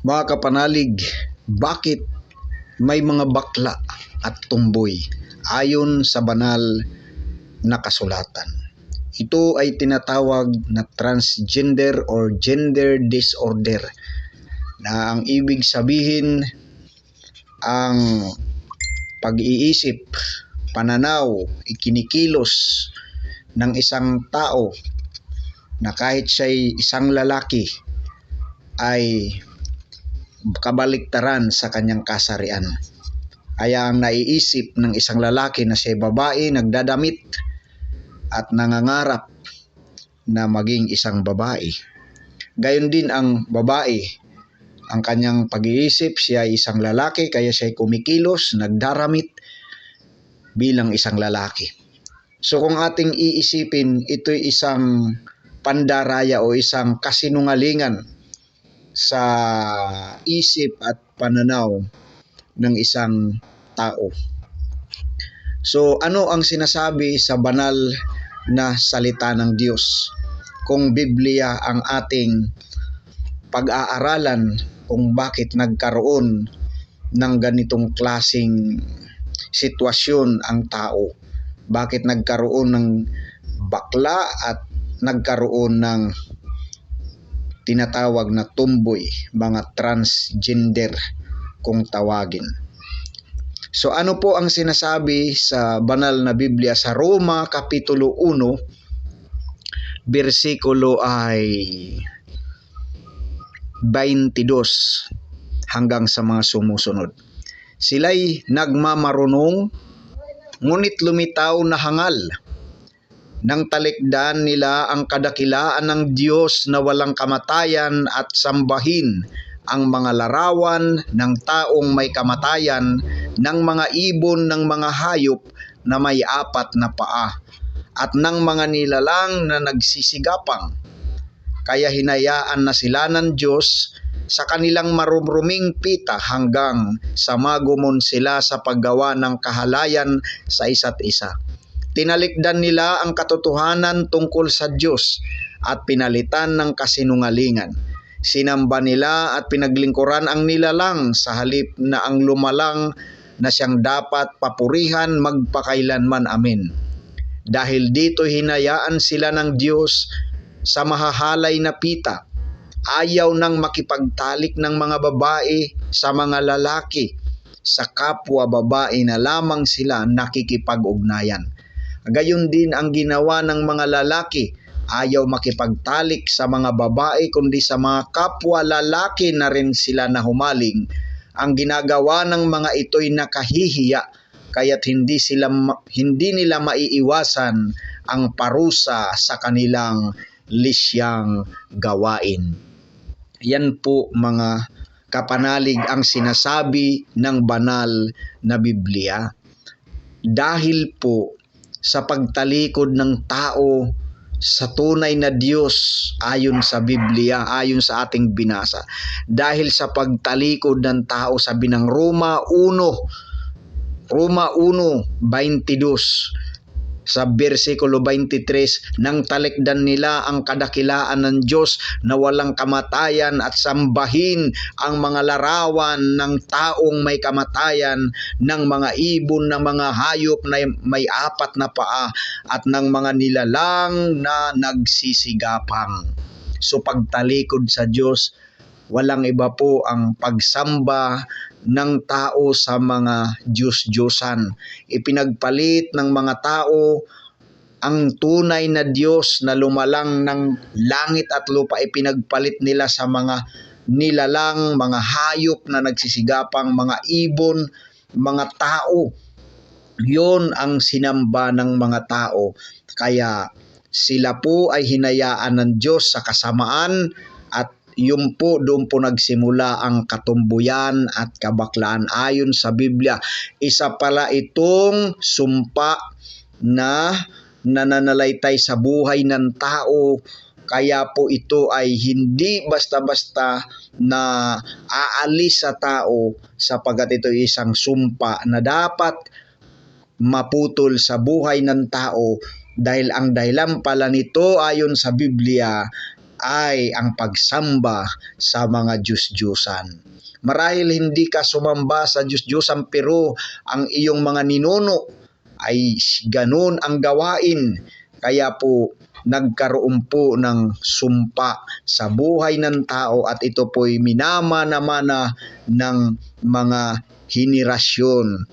Mga kapanalig, bakit may mga bakla at tumboy ayon sa banal na kasulatan? Ito ay tinatawag na transgender or gender disorder, na ang ibig sabihin ang pag-iisip, pananaw, ikinikilos ng isang tao na kahit siya'y isang lalaki ay kabaliktaran sa kanyang kasarian. Kaya ang naiisip ng isang lalaki na siya'y babae, nagdadamit at nangangarap na maging isang babae. Gayon din ang babae, ang kanyang pag-iisip, siya ay isang lalaki kaya siya'y kumikilos, nagdaramit bilang isang lalaki. So kung ating iisipin, ito'y isang pandaraya o isang kasinungalingan sa isip at pananaw ng isang tao. So ano ang sinasabi sa banal na salita ng Diyos? Kung Biblia ang ating pag-aaralan kung bakit nagkaroon ng ganitong klasing sitwasyon ang tao, bakit nagkaroon ng bakla at nagkaroon ng tinatawag na tomboy, mga transgender kung tawagin. So ano po ang sinasabi sa banal na Biblia sa Roma Kapitulo 1, bersikulo ay 22 hanggang sa mga sumusunod. Sila'y nagmamarunong, ngunit lumitaw na hangal. Nang talikdan nila ang kadakilaan ng Diyos na walang kamatayan at sambahin ang mga larawan ng taong may kamatayan, ng mga ibon ng mga hayop na may 4 na paa, at ng mga nilalang na nagsisigapang. Kaya hinayaan na sila ng Diyos sa kanilang marumruming pita hanggang sa magumon sila sa paggawa ng kahalayan sa isa't isa. Tinalikdan nila ang katotohanan tungkol sa Diyos at pinalitan ng kasinungalingan. Sinamba nila at pinaglingkuran ang nilalang sa halip na ang lumalang na siyang dapat papurihan magpakailanman. Amen. Dahil dito hinayaan sila ng Diyos sa mahahalay na pita. Ayaw nang makipagtalik ng mga babae sa mga lalaki. Sa kapwa babae na lamang sila nakikipag-ugnayan. Gayon din ang ginawa ng mga lalaki. Ayaw makipagtalik sa mga babae kundi sa mga kapwa lalaki na rin sila nahumaling. Ang ginagawa ng mga ito'y nakahihiya, kaya't hindi nila maiiwasan ang parusa sa kanilang lisyang gawain. Yan po mga kapanalig ang sinasabi ng banal na Biblia. Dahil po sa pagtalikod ng tao sa tunay na Diyos ayon sa Biblia, ayon sa ating binasa. Dahil sa pagtalikod ng tao, sabi ng Roma 1:22 sa bersikulo 23, nang talikdan nila ang kadakilaan ng Diyos na walang kamatayan at sambahin ang mga larawan ng taong may kamatayan, ng mga ibon, ng mga hayop na may 4 na paa, at ng mga nilalang na nagsisigapang. So pagtalikod sa Diyos, walang iba po ang pagsamba ng tao sa mga Diyos-Diyosan. Ipinagpalit ng mga tao ang tunay na Diyos na lumalang ng langit at lupa. Ipinagpalit nila sa mga nilalang, mga hayop na nagsisigapang, mga ibon, mga tao. Yon ang sinamba ng mga tao. Kaya sila po ay hinayaan ng Diyos sa kasamaan, at yun po, doon po nagsimula ang katumbuyan at kabaklaan ayon sa Biblia. Isa pala itong sumpa na nananalaytay sa buhay ng tao. Kaya po ito ay hindi basta-basta na aalis sa tao, sapagkat ito ay isang sumpa na dapat maputol sa buhay ng tao, dahil ang dahilan pala nito ayon sa Biblia ay ang pagsamba sa mga Diyos-Diyusan. Marahil hindi ka sumamba sa Diyos-Diyusan pero ang iyong mga ninuno ay ganun ang gawain. Kaya po nagkaroon po ng sumpa sa buhay ng tao at ito po'y minamana-mana ng mga henerasyon,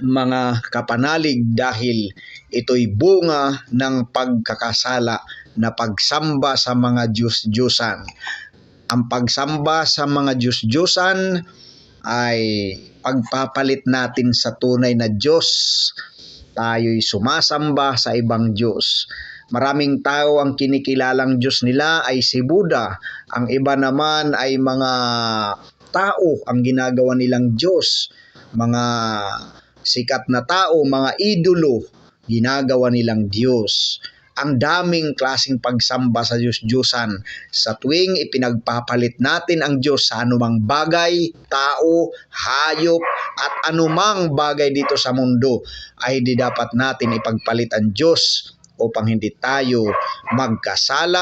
mga kapanalig dahil ito'y bunga ng pagkakasala na pagsamba sa mga Diyos-Diyusan. Ang pagsamba sa mga Diyos-Diyusan ay pagpapalit natin sa tunay na Diyos. Tayo'y sumasamba sa ibang Diyos. Maraming tao ang kinikilalang Diyos nila ay si Buddha. Ang iba naman ay mga tao ang ginagawa nilang Diyos. Mga sikat na tao, mga idolo, ginagawa nilang Diyos. Ang daming klaseng pagsamba sa Diyos-Diyusan sa tuwing ipinagpapalit natin ang Diyos sa anumang bagay, tao, hayop, at anumang bagay dito sa mundo ay di dapat natin ipagpalit ang Diyos upang hindi tayo magkasala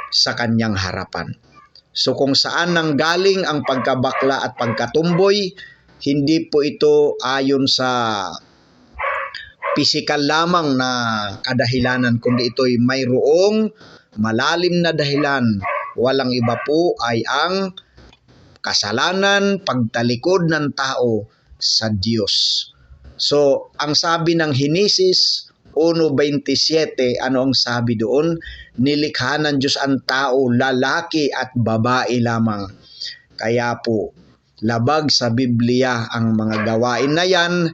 sa kanyang harapan. So kung saan nanggaling ang pagkabakla at pagkatumboy, hindi po ito ayon sa pisikal lamang na kadahilanan, kundi ito'y mayroong malalim na dahilan. Walang iba po ay ang kasalanan, pagtalikod ng tao sa Diyos. So, ang sabi ng Henesis 1:27, ano ang sabi doon? Nilikha ng Diyos ang tao, lalaki at babae lamang. Kaya po, labag sa Biblia ang mga gawain na yan,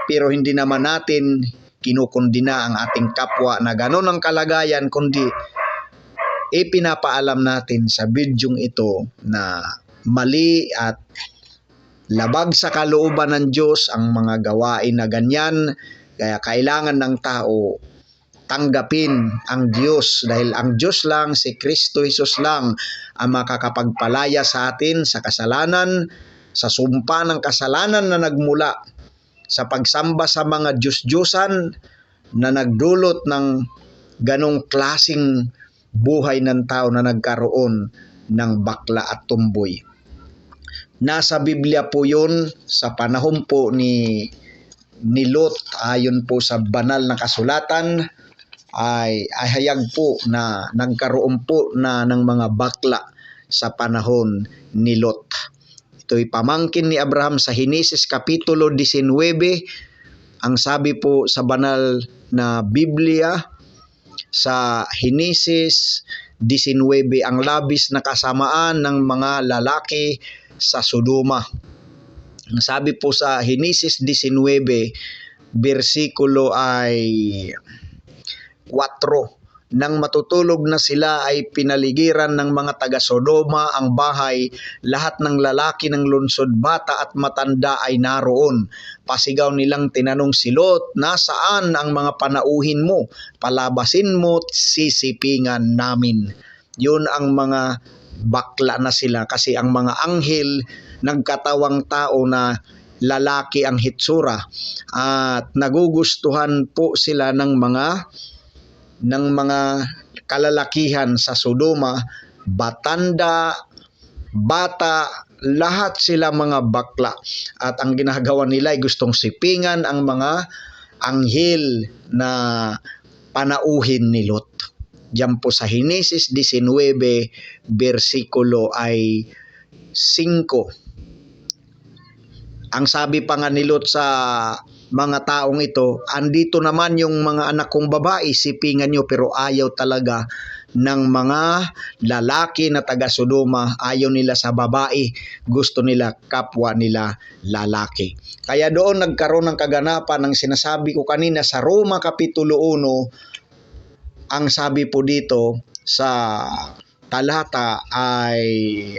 pero hindi naman natin kinukundina ang ating kapwa na gano'n ang kalagayan, kundi ipinapaalam natin sa bidyong ito na mali at labag sa kalooban ng Diyos ang mga gawain na ganyan. Kaya kailangan ng tao tanggapin ang Diyos dahil ang Diyos lang, si Kristo Jesus lang ang makakapagpalaya sa atin sa kasalanan, sa sumpa ng kasalanan na nagmula sa pagsamba sa mga Diyos-Diyusan na nagdulot ng ganong klasing buhay ng tao na nagkaroon ng bakla at tumboy. Nasa Biblia po yun sa panahon po ni Lot, ayon po sa banal na kasulatan, ay hayag po na nagkaroon po na ng mga bakla sa panahon ni Lot. Ito'y pamangkin ni Abraham sa Henesis Kapitulo 19. Ang sabi po sa banal na Biblia sa Henesis 19, ang labis na kasamaan ng mga lalaki sa Sodoma. Ang sabi po sa Henesis 19, versikulo ay 4. Nang matutulog na sila ay pinaligiran ng mga taga-Sodoma ang bahay, lahat ng lalaki ng lungsod, bata at matanda ay naroon. Pasigaw nilang tinanong si Lot, nasaan ang mga panauhin mo? Palabasin mo, sisipingan namin. Yun ang mga bakla na sila kasi ang mga anghel nagkatawang tao na lalaki ang hitsura at nagugustuhan po sila ng mga kalalakihan sa Sodoma, batanda, bata, lahat sila mga bakla. At ang ginagawa nila ay gustong sipingan ang mga anghel na panauhin ni Lot. Diyan po sa Henesis 19, versikulo ay 5. Ang sabi pa nga ni Lot sa mga taong ito, andito naman yung mga anak kong babae, sipingan nyo, pero ayaw talaga ng mga lalaki na taga Sodoma, ayaw nila sa babae, gusto nila kapwa nila lalaki. Kaya doon nagkaroon ng kaganapan ng sinasabi ko kanina sa Roma Kapitulo 1, ang sabi po dito sa talata ay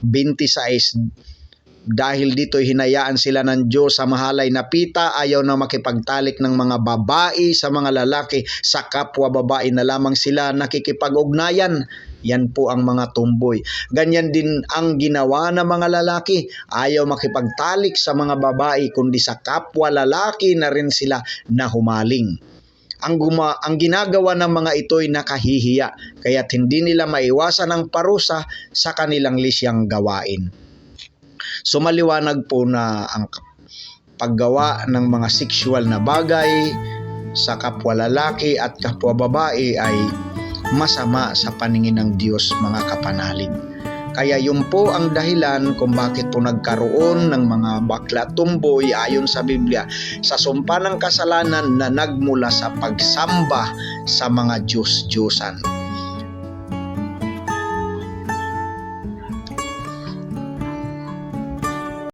26, dahil dito hinayaan sila ng Diyos sa mahalay na pita, ayaw na makipagtalik ng mga babae sa mga lalaki, sa kapwa babae na lamang sila nakikipag-ugnayan. Yan po ang mga tumboy. Ganyan din ang ginawa ng mga lalaki, ayaw makipagtalik sa mga babae, kundi sa kapwa lalaki na rin sila nahumaling. Ang ginagawa ng mga ito'y nakahihiya, kaya't hindi nila maiwasan ang parusa sa kanilang lisyang gawain. So maliwanag po na ang paggawa ng mga sexual na bagay sa kapwa lalaki at kapwa babae ay masama sa paningin ng Diyos, mga kapanalig. Kaya yun po ang dahilan kung bakit po nagkaroon ng mga bakla tumboy ayon sa Biblia sa sumpa ng kasalanan na nagmula sa pagsamba sa mga Diyos-Diyosan.